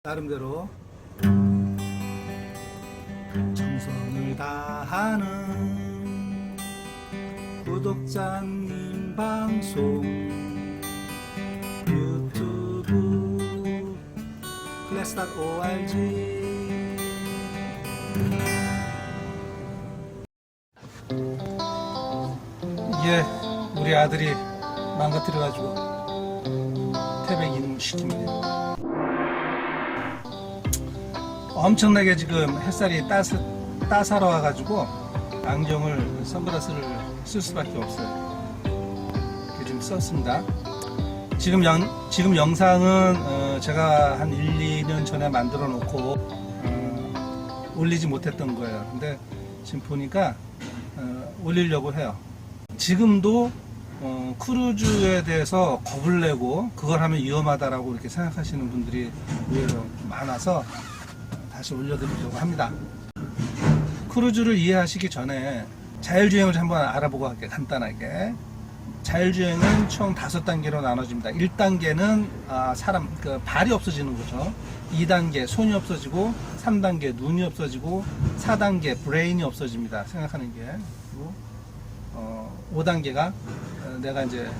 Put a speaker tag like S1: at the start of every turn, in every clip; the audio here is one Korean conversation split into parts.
S1: 나름대로 정성을 다하는 구독자님 방송 유튜브 class.org. 이게 우리 아들이 망가뜨려가지고 태백 이동시킵니다. 엄청나게 지금 햇살이 따사로워가지고 안경을 선글라스를 쓸 수밖에 없어요. 이렇게 좀 썼습니다. 지금 영상은 제가 한 1, 2년 전에 만들어 놓고 올리지 못했던 거예요. 근데 지금 보니까 올리려고 해요. 지금도 크루즈에 대해서 겁을 내고 그걸 하면 위험하다라고 이렇게 생각하시는 분들이 의외로 많아서 다시 올려드리려고 합니다. 크루즈를 이해하시기 전에 자율주행을 한번 알아보고 할게요. 간단하게. 자율주행은 총 5단계로 나눠집니다. 1단계는 발이 없어지는 거죠. 2단계 손이 없어지고, 3단계 눈이 없어지고, 4단계 브레인이 없어집니다. 생각하는 게. 그리고 5단계가 내가 이제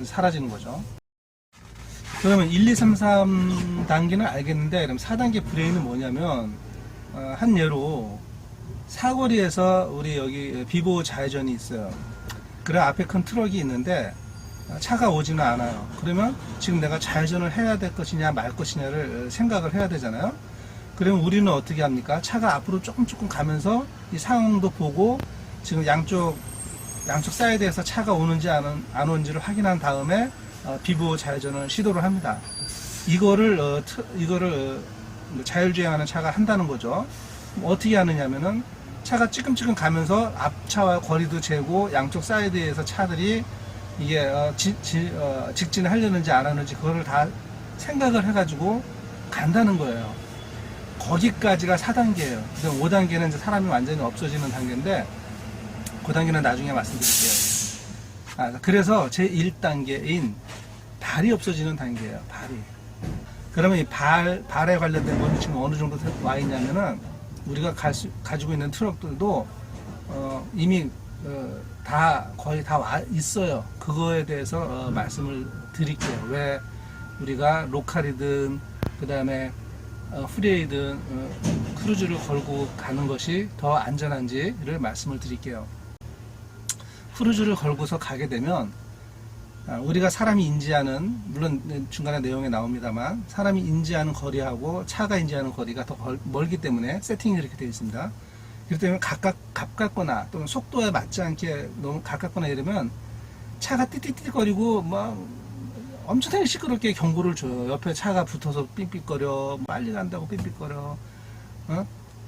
S1: 사라지는 거죠. 그러면 1, 2, 3, 3단계는 알겠는데, 그럼 4단계 브레인은 뭐냐면, 한 예로, 사거리에서 우리 여기 비보 좌회전이 있어요. 그래 앞에 큰 트럭이 있는데, 차가 오지는 않아요. 그러면 지금 내가 좌회전을 해야 될 것이냐, 말 것이냐를 생각을 해야 되잖아요. 그러면 우리는 어떻게 합니까? 차가 앞으로 조금 가면서 이 상황도 보고, 지금 양쪽 사이드에서 차가 오는지 안 오는지를 확인한 다음에, 비보 좌회전을 시도를 합니다. 이거를 자율주행하는 차가 한다는 거죠. 어떻게 하느냐면은 차가 찌끔찌끔 가면서 앞차와 거리도 재고 양쪽 사이드에서 차들이 이게 직진을 하려는지 안 하는지 그거를 다 생각을 해가지고 간다는 거예요. 거기까지가 4단계예요. 5단계는 이제 사람이 완전히 없어지는 단계인데 그 단계는 나중에 말씀드릴게요. 그래서 제 1단계인 발이 없어지는 단계예요. 발이. 그러면 이 발에 관련된 건 지금 어느 정도 와 있냐면은 우리가 가지고 있는 트럭들도 이미 거의 다 와 있어요. 그거에 대해서 말씀을 드릴게요. 왜 우리가 로컬이든 그 다음에 프리웨이든 크루즈를 걸고 가는 것이 더 안전한지를 말씀을 드릴게요. 크루즈를 걸고서 가게 되면 우리가 사람이 인지하는, 물론 중간에 내용에 나옵니다만 사람이 인지하는 거리하고 차가 인지하는 거리가 더 멀기 때문에 세팅이 이렇게 되어 있습니다. 그렇기 때문에 가깝거나 또는 속도에 맞지 않게 너무 가깝거나 이러면 차가 띠띠띠거리고 막 엄청나게 시끄럽게 경고를 줘요. 옆에 차가 붙어서 삑삑거려, 빨리 간다고 삑삑거려.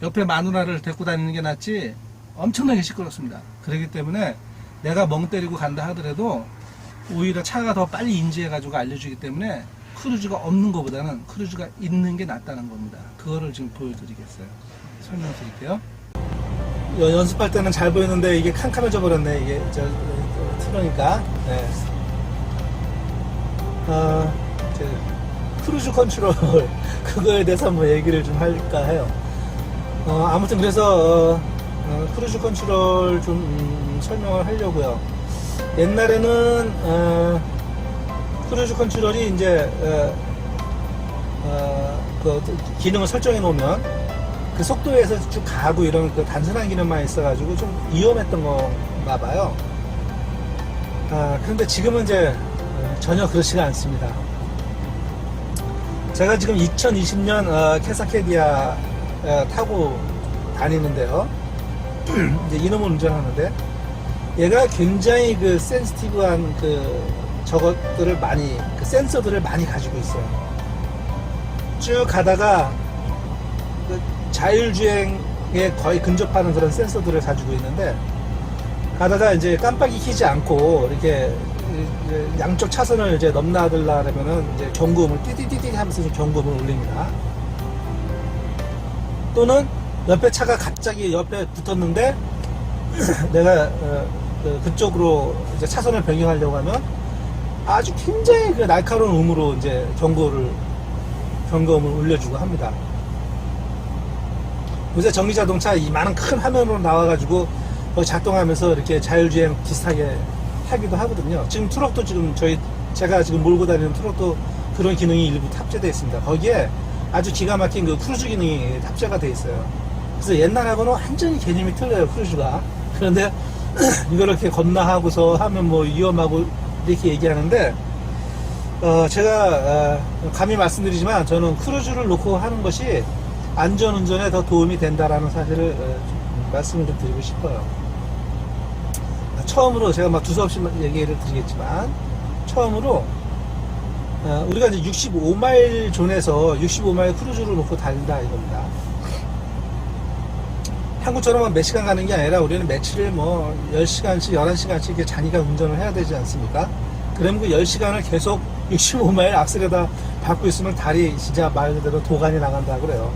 S1: 옆에 마누라를 데리고 다니는 게 낫지 엄청나게 시끄럽습니다. 그렇기 때문에 내가 멍 때리고 간다 하더라도 오히려 차가 더 빨리 인지해가지고 알려주기 때문에 크루즈가 없는 것보다는 크루즈가 있는 게 낫다는 겁니다. 그거를 지금 보여드리겠어요. 설명드릴게요. 연습할 때는 잘 보이는데 이게 캄캄해져 버렸네. 이게 틀으니까. 네. 크루즈 컨트롤 그거에 대해서 한번 얘기를 좀 할까 해요. 아무튼 그래서 크루즈 컨트롤 좀 설명을 하려고요. 옛날에는 크루즈 컨트롤이 이제 그 기능을 설정해 놓으면 그 속도에서 쭉 가고 이런 그 단순한 기능만 있어가지고 좀 위험했던 건가 봐요. 그런데 지금은 이제 전혀 그렇지가 않습니다. 제가 지금 2020년 캐사케디아 타고 다니는데요. 이제 이놈을 운전하는데 얘가 굉장히 그 센시티브한 저것들을 센서들을 많이 가지고 있어요. 쭉 가다가 그 자율주행에 거의 근접하는 그런 센서들을 가지고 있는데 가다가 이제 깜빡이 켜지 않고 이렇게 양쪽 차선을 이제 넘나들라 그러면은 이제 경고음을 띠띠띠띠 하면서 경고음을 울립니다. 또는 옆에 차가 갑자기 옆에 붙었는데 내가 그쪽으로 이제 차선을 변경하려고 하면 아주 굉장히 그 날카로운 음으로 이제 경고를 경고음을 울려주고 합니다. 요새 전기자동차 이 많은 큰 화면으로 나와가지고 작동하면서 이렇게 자율주행 비슷하게 하기도 하거든요. 지금 트럭도 지금 제가 지금 몰고 다니는 트럭도 그런 기능이 일부 탑재되어 있습니다. 거기에 아주 기가 막힌 그 크루즈 기능이 탑재가 되어 있어요. 그래서 옛날하고는 완전히 개념이 틀려요, 크루즈가. 그런데 이걸 이렇게 겁나하고서 하면 뭐 위험하고 이렇게 얘기하는데, 제가 감히 말씀드리지만 저는 크루즈를 놓고 하는 것이 안전운전에 더 도움이 된다라는 사실을 말씀을 좀 드리고 싶어요. 처음으로 제가 막 두서없이 얘기를 드리겠지만, 처음으로 우리가 이제 65마일 존에서 65마일 크루즈를 놓고 달린다 이겁니다. 한국처럼 몇 시간 가는 게 아니라 우리는 며칠을 뭐 10시간씩 11시간씩 이렇게 자기가 운전을 해야 되지 않습니까? 그러면 그 10시간을 계속 65마일 악셀에다 밟고 있으면 다리 진짜 말 그대로 도간이 나간다 그래요.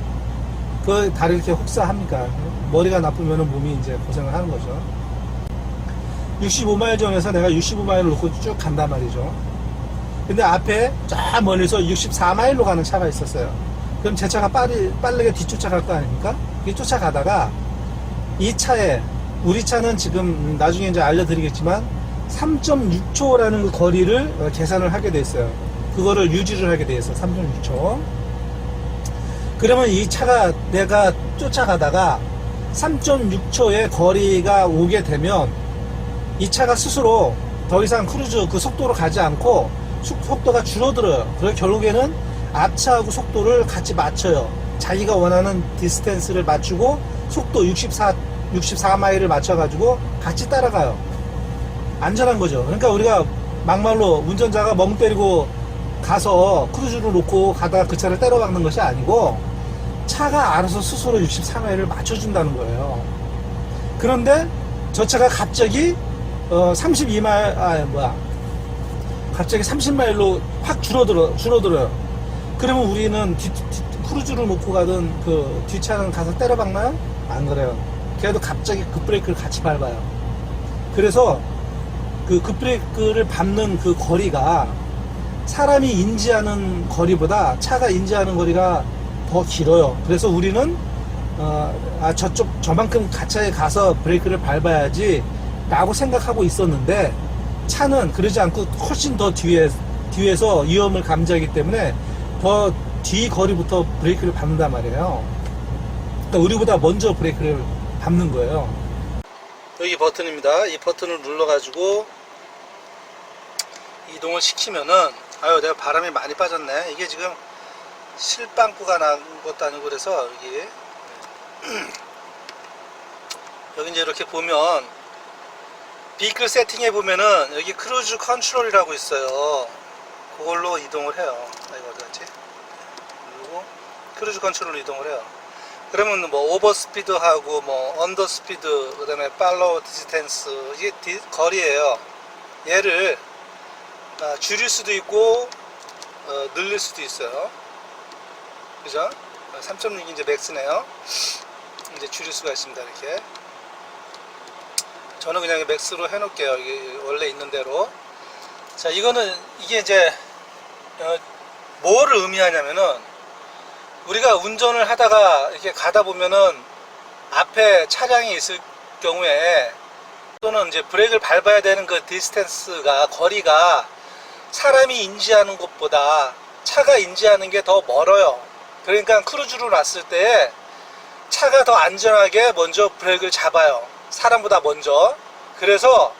S1: 그 다리 이렇게 혹사합니까? 머리가 나쁘면 몸이 이제 고생을 하는 거죠. 65마일 존에서 내가 65마일을 놓고 쭉 간단 말이죠. 근데 앞에 쫙 멀리서 64마일로 가는 차가 있었어요. 그럼 제 차가 빠르게 뒤쫓아갈 거 아닙니까? 이 쫓아가다가 이 차에, 우리 차는 지금 나중에 이제 알려드리겠지만 3.6초라는 그 거리를 계산을 하게 돼 있어요. 그거를 유지를 하게 돼 있어요. 3.6초. 그러면 이 차가 내가 쫓아가다가 3.6초의 거리가 오게 되면 이 차가 스스로 더 이상 크루즈 그 속도로 가지 않고 속도가 줄어들어요. 그래서 결국에는 앞차하고 속도를 같이 맞춰요. 자기가 원하는 디스텐스를 맞추고 속도 64마일을 맞춰가지고 같이 따라가요. 안전한 거죠. 그러니까 우리가 막말로 운전자가 멍 때리고 가서 크루즈를 놓고 가다가 그 차를 때려박는 것이 아니고 차가 알아서 스스로 64마일을 맞춰준다는 거예요. 그런데 저 차가 갑자기 32마일, 갑자기 30마일로 확 줄어들어요. 그러면 우리는 크루즈를 놓고 가던 그 뒷차는 가서 때려박나요? 안 그래요. 그래도 갑자기 급브레이크를 같이 밟아요. 그래서 그 급브레이크를 밟는 그 거리가 사람이 인지하는 거리보다 차가 인지하는 거리가 더 길어요. 그래서 우리는 저만큼 가차에 가서 브레이크를 밟아야지 라고 생각하고 있었는데, 차는 그러지 않고 훨씬 더 뒤에서 위험을 감지하기 때문에 더 뒤 거리부터 브레이크를 밟는단 말이에요. 그러니까 우리보다 먼저 브레이크를 밟는 거예요. 여기 버튼입니다. 이 버튼을 눌러가지고 이동을 시키면은, 아유, 내가 바람이 많이 빠졌네. 이게 지금 실방구가 난 것도 아니고 그래서 여기 이제 이렇게 보면 비클 세팅에 보면은 여기 크루즈 컨트롤이라고 있어요. 그걸로 이동을 해요. 이거 어디 갔지? 그리고 크루즈 컨트롤로 이동을 해요. 그러면 뭐 오버 스피드 하고 뭐 언더 스피드, 그 다음에 팔로우 디스텐스, 이게 거리예요. 얘를 줄일 수도 있고 늘릴 수도 있어요. 그죠? 3.6이 이제 맥스네요. 이제 줄일 수가 있습니다. 이렇게. 저는 그냥 맥스로 해놓을게요. 이게 원래 있는 대로. 자, 이게 이제 뭐를 의미하냐면은, 우리가 운전을 하다가 이렇게 가다 보면은 앞에 차량이 있을 경우에, 또는 이제 브레이크를 밟아야 되는 그 디스텐스가, 거리가 사람이 인지하는 것보다 차가 인지하는 게 더 멀어요. 그러니까 크루즈로 놨을 때 차가 더 안전하게 먼저 브레이크를 잡아요. 사람보다 먼저. 그래서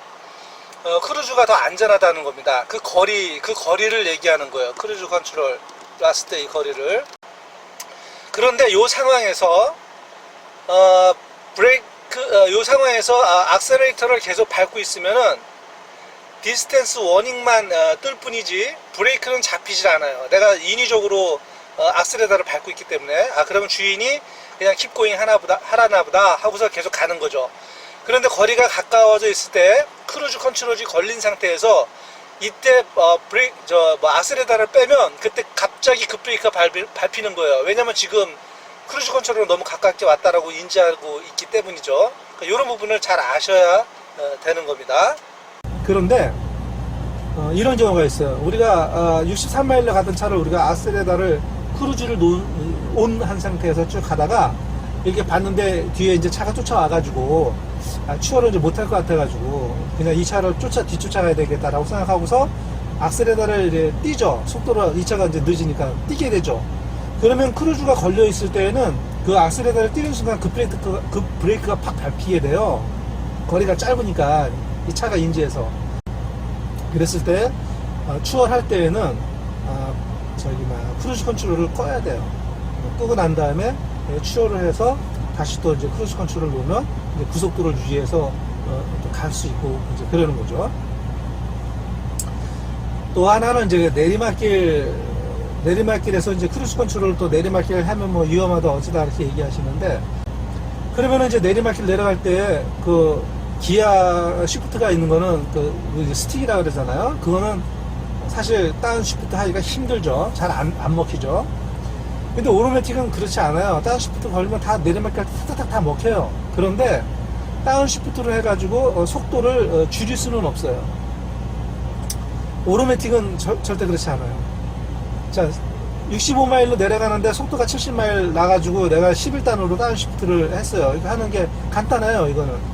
S1: 크루즈가 더 안전하다는 겁니다. 그 거리를 얘기하는 거예요. 크루즈 컨트롤 놨을 때 이 거리를. 그런데 요 상황에서 요 상황에서 악셀레이터를 계속 밟고 있으면은 디스텐스 워닝만 뜰 뿐이지 브레이크는 잡히질 않아요. 내가 인위적으로 악셀레이터를 밟고 있기 때문에. 그러면 주인이 그냥 킵고잉 하라나 보다 하고서 계속 가는 거죠. 그런데 거리가 가까워져 있을 때 크루즈 컨트롤이 걸린 상태에서 이때 악셀레이터를 빼면 그때 갑자기 급브레이크가 밟히는 거예요. 왜냐면 지금 크루즈 컨트롤은 너무 가깝게 왔다라고 인지하고 있기 때문이죠. 그러니까 이런 부분을 잘 아셔야 되는 겁니다. 그런데 이런 경우가 있어요. 우리가 63마일로 가던 차를 우리가 악셀레이터를 크루즈를 온 한 상태에서 쭉 가다가 이렇게 봤는데 뒤에 이제 차가 쫓아와가지고 추월을 이제 못할 것 같아가지고 그냥 이 차를 뒤쫓아가야 되겠다라고 생각하고서 악셀레터를 이제 뛰죠. 속도를 이 차가 이제 늦으니까 뛰게 되죠. 그러면 크루즈가 걸려 있을 때에는 그 악셀레터를 뛰는 순간 그 브레이크가 팍 밟히게 돼요. 거리가 짧으니까 이 차가 인지해서. 그랬을 때 추월할 때에는 크루즈 컨트롤을 꺼야 돼요. 끄고 난 다음에 추월을 해서 다시 또 이제 크루즈 컨트롤을 놓으면 이제 구속도를 유지해서 갈 수 있고 이제 그러는 거죠. 또 하나는 이제 내리막길에서 이제 크루즈 컨트롤을 또 내리막길을 하면 뭐 위험하다 어쩌다 이렇게 얘기하시는데, 그러면은 이제 내리막길 내려갈 때 그 기아 시프트가 있는 거는 그 스틱이라 그러잖아요. 그거는 사실 다운 시프트 하기가 힘들죠. 잘 안 먹히죠. 근데 오토매틱은 그렇지 않아요. 다운 시프트 걸리면 다 내리막길 타타타 다 먹혀요. 그런데 다운 시프트를 해가지고 속도를 줄일 수는 없어요. 오토매틱은 절대 그렇지 않아요. 자, 65마일로 내려가는데 속도가 70마일 나가지고 내가 11단으로 다운 시프트를 했어요. 이거 하는 게 간단해요. 이거는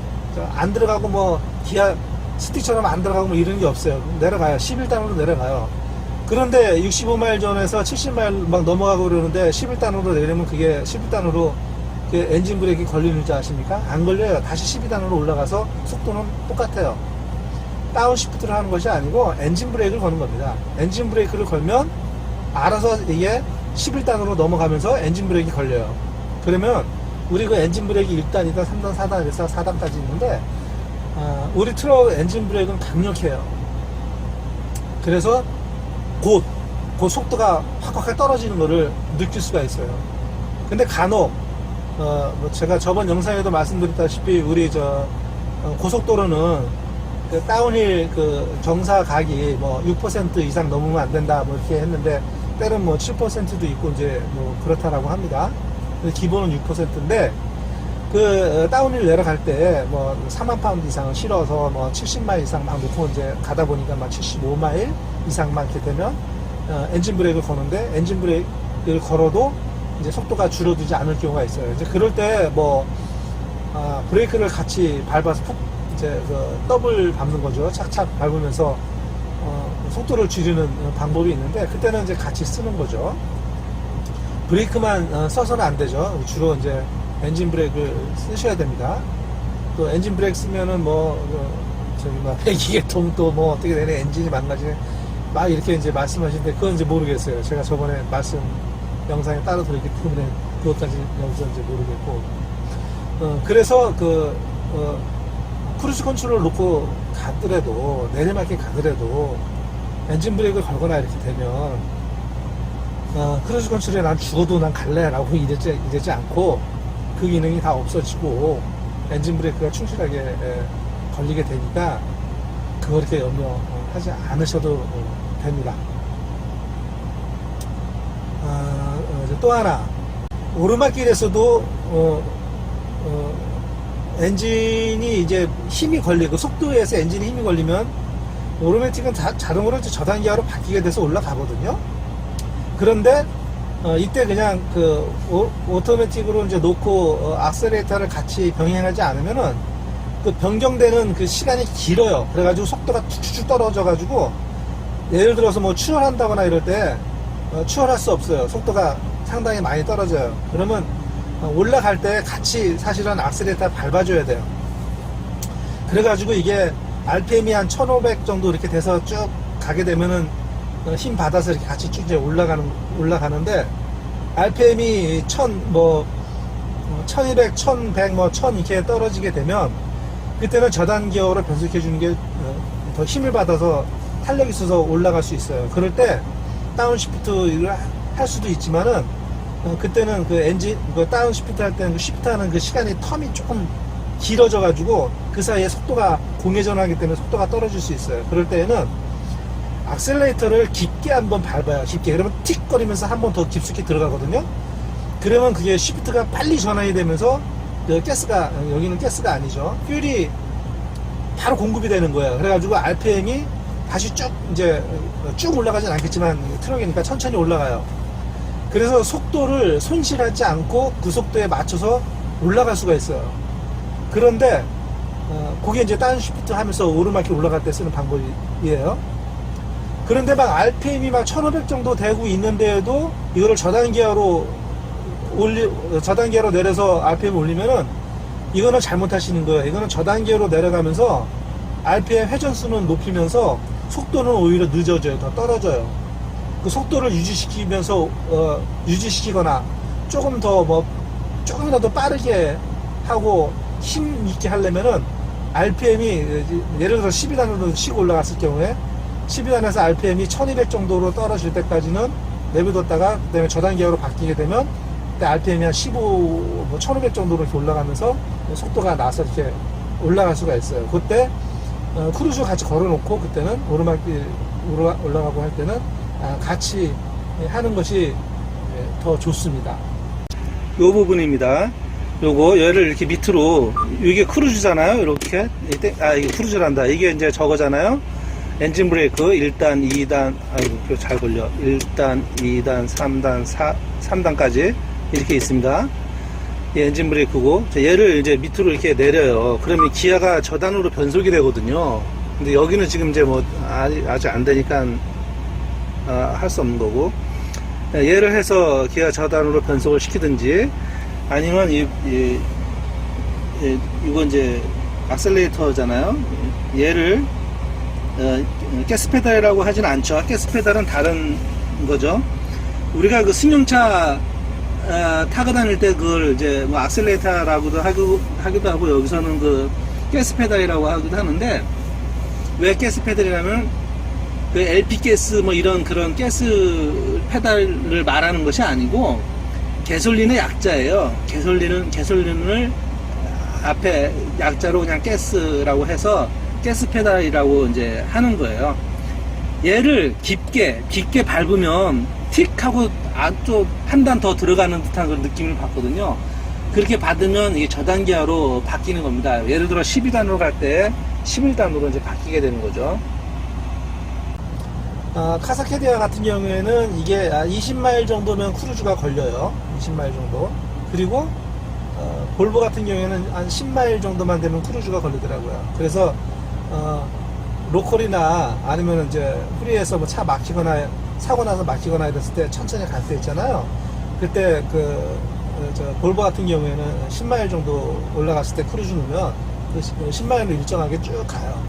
S1: 안 들어가고 뭐 기아 스틱처럼 안 들어가고 뭐 이런 게 없어요. 내려가요. 11단으로 내려가요. 그런데 65마일 전에서 70마일 막 넘어가고 그러는데 11단으로 내리면 그게 11단으로 엔진 브레이크 걸리는 줄 아십니까? 안 걸려요. 다시 12단으로 올라가서 속도는 똑같아요. 다운 시프트를 하는 것이 아니고 엔진 브레이크를 거는 겁니다. 엔진 브레이크를 걸면 알아서 이게 11단으로 넘어가면서 엔진 브레이크 걸려요. 그러면 우리 그 엔진 브레이크 1단, 2단, 3단, 4단, 4단까지 있는데 우리 트럭 엔진 브레이크는 강력해요. 그래서 곧 속도가 확 떨어지는 거를 느낄 수가 있어요. 근데 간혹 뭐 제가 저번 영상에도 말씀드렸다시피 우리 고속도로는 그 다운힐 그 정사 각이 뭐 6% 이상 넘으면 안 된다 뭐 이렇게 했는데 때는 뭐 7%도 있고 이제 뭐 그렇다라고 합니다. 기본은 6%인데 그 다운힐 내려갈 때 뭐 4만 파운드 이상을 실어서 뭐 70마일 이상 막 놓고 이제 가다 보니까 막 75마일 이상만 이렇게 되면 엔진 브레이크를 거는데 엔진 브레이크를 걸어도 이제 속도가 줄어들지 않을 경우가 있어요. 이제 그럴 때 뭐 브레이크를 같이 밟아서 푹 이제 그 더블 밟는 거죠. 착착 밟으면서 속도를 줄이는 방법이 있는데 그때는 이제 같이 쓰는 거죠. 브레이크만 써서는 안 되죠. 주로 이제 엔진 브레이크를 쓰셔야 됩니다. 또 엔진 브레이크 쓰면은 뭐 배기계통 또 뭐 어떻게 되네, 엔진이 망가지네 막 이렇게 이제 말씀하시는데 그건 이제 모르겠어요. 제가 저번에 말씀 영상에 따로 들었기 때문에 그것까지 여기서 이제 모르겠고, 그래서 크루즈 컨트롤을 놓고 가더라도 내리막길 가더라도 엔진 브레이크를 걸거나 이렇게 되면 크루즈 컨트롤에 난 죽어도 난 갈래 라고 이랬지 않고 그 기능이 다 없어지고 엔진 브레이크가 충실하게 걸리게 되니까 그렇게 염려하지 않으셔도 됩니다. 또 하나, 오르막길에서도 엔진이 이제 힘이 걸리고 속도에서 엔진이 힘이 걸리면 오토매틱은 자동으로 이제 저단기아로 바뀌게 돼서 올라가거든요. 그런데 이때 그냥 그 오토매틱으로 이제 놓고 악셀레이터를 같이 병행하지 않으면은 그 변경되는 그 시간이 길어요. 그래가지고 속도가 툭툭 떨어져가지고 예를 들어서 뭐 추월한다거나 이럴 때 추월할 수 없어요. 속도가 상당히 많이 떨어져요. 그러면 올라갈 때 같이 사실은 악셀레이터 밟아줘야 돼요. 그래가지고 이게 RPM이 한 1500 정도 이렇게 돼서 쭉 가게 되면은 힘 받아서 이렇게 같이 쭉 이제 올라가는데 RPM이 1200, 1100, 1000 이렇게 떨어지게 되면 그때는 저단 기어로 변속해 주는 게 더 힘을 받아서 탄력이 있어서 올라갈 수 있어요. 그럴 때 다운 시프트를 할 수도 있지만은 그때는 그 엔진 다운 시프트 할 때는 그 시프트 하는 그 시간이 텀이 조금 길어져 가지고 그 사이에 속도가 공회전하기 때문에 속도가 떨어질 수 있어요. 그럴 때에는 악셀레이터를 깊게 한번 밟아요. 깊게. 그러면 틱 거리면서 한 번 더 깊숙이 들어가거든요. 그러면 그게 시프트가 빨리 전환이 되면서 가스가, 여기는 가스가 아니죠, 퓨얼이 바로 공급이 되는 거예요. 그래가지고 RPM이 다시 쭉 올라가진 않겠지만 트럭이니까 천천히 올라가요. 그래서 속도를 손실하지 않고 그 속도에 맞춰서 올라갈 수가 있어요. 그런데 그게 이제 다운시프트 하면서 오르막길 올라갈 때 쓰는 방법이에요. 그런데 막 RPM이 막 1500 정도 되고 있는데도 이거를 저단기어로 내려서 RPM 올리면은 이거는 잘못하시는 거예요. 이거는 저단기어로 내려가면서 RPM 회전수는 높이면서 속도는 오히려 늦어져요. 더 떨어져요. 그 속도를 유지시키거나 조금이라도 빠르게 하고 힘 있게 하려면은 RPM이 예를 들어 12단으로 치고 올라갔을 경우에 12단에서 RPM이 1200 정도로 떨어질 때까지는 내비뒀다가 그다음에 저단기어로 바뀌게 되면 그때 RPM이 한 1500 정도로 이렇게 올라가면서 속도가 나서 이렇게 올라갈 수가 있어요. 그때 크루즈 같이 걸어놓고 그때는 오르막길 올라가고 할 때는 같이 하는 것이 더 좋습니다. 요 부분입니다. 요거 얘를 이렇게 밑으로, 이게 크루즈잖아요. 이렇게 이게 크루즈란다. 이게 이제 저거잖아요. 엔진 브레이크 1단, 2단, 아이고 잘 걸려. 1단, 2단, 3단, 3단까지 이렇게 있습니다. 이 엔진 브레이크고, 얘를 이제 밑으로 이렇게 내려요. 그러면 기아가 저단으로 변속이 되거든요. 근데 여기는 지금 이제 뭐 아직 안 되니까 할 수 없는 거고, 얘를 해서 기아 저단으로 변속을 시키든지, 아니면 이거 이제 악셀레이터잖아요. 얘를 가스 페달이라고 하진 않죠. 가스 페달은 다른 거죠. 우리가 그 승용차 타고 다닐 때 그걸 이제 뭐 악셀레이터라고도 하기도 하고, 여기서는 그 가스 페달이라고 하기도 하는데, 왜 가스 페달이라면 그 LP 가스 뭐 이런 그런 가스 페달을 말하는 것이 아니고 개솔린의 약자예요. 개솔린을 앞에 약자로 그냥 가스라고 해서 가스 페달이라고 이제 하는 거예요. 얘를 깊게 밟으면 틱 하고 안쪽 한 단 더 들어가는 듯한 그런 느낌을 받거든요. 그렇게 받으면 이게 저단기어로 바뀌는 겁니다. 예를 들어 12단으로 갈 때 11단으로 이제 바뀌게 되는 거죠. 카사케디아 같은 경우에는 이게 20마일 정도면 크루즈가 걸려요. 20마일 정도. 그리고 볼보 같은 경우에는 한 10마일 정도만 되면 크루즈가 걸리더라고요. 그래서 로컬이나 아니면 이제 후리에서 뭐 차 막히거나 사고 나서 막히거나 이랬을 때 천천히 갈 때 있잖아요. 그때 볼보 같은 경우에는 10마일 정도 올라갔을 때 크루즈 넣으면 그 10마일로 일정하게 쭉 가요.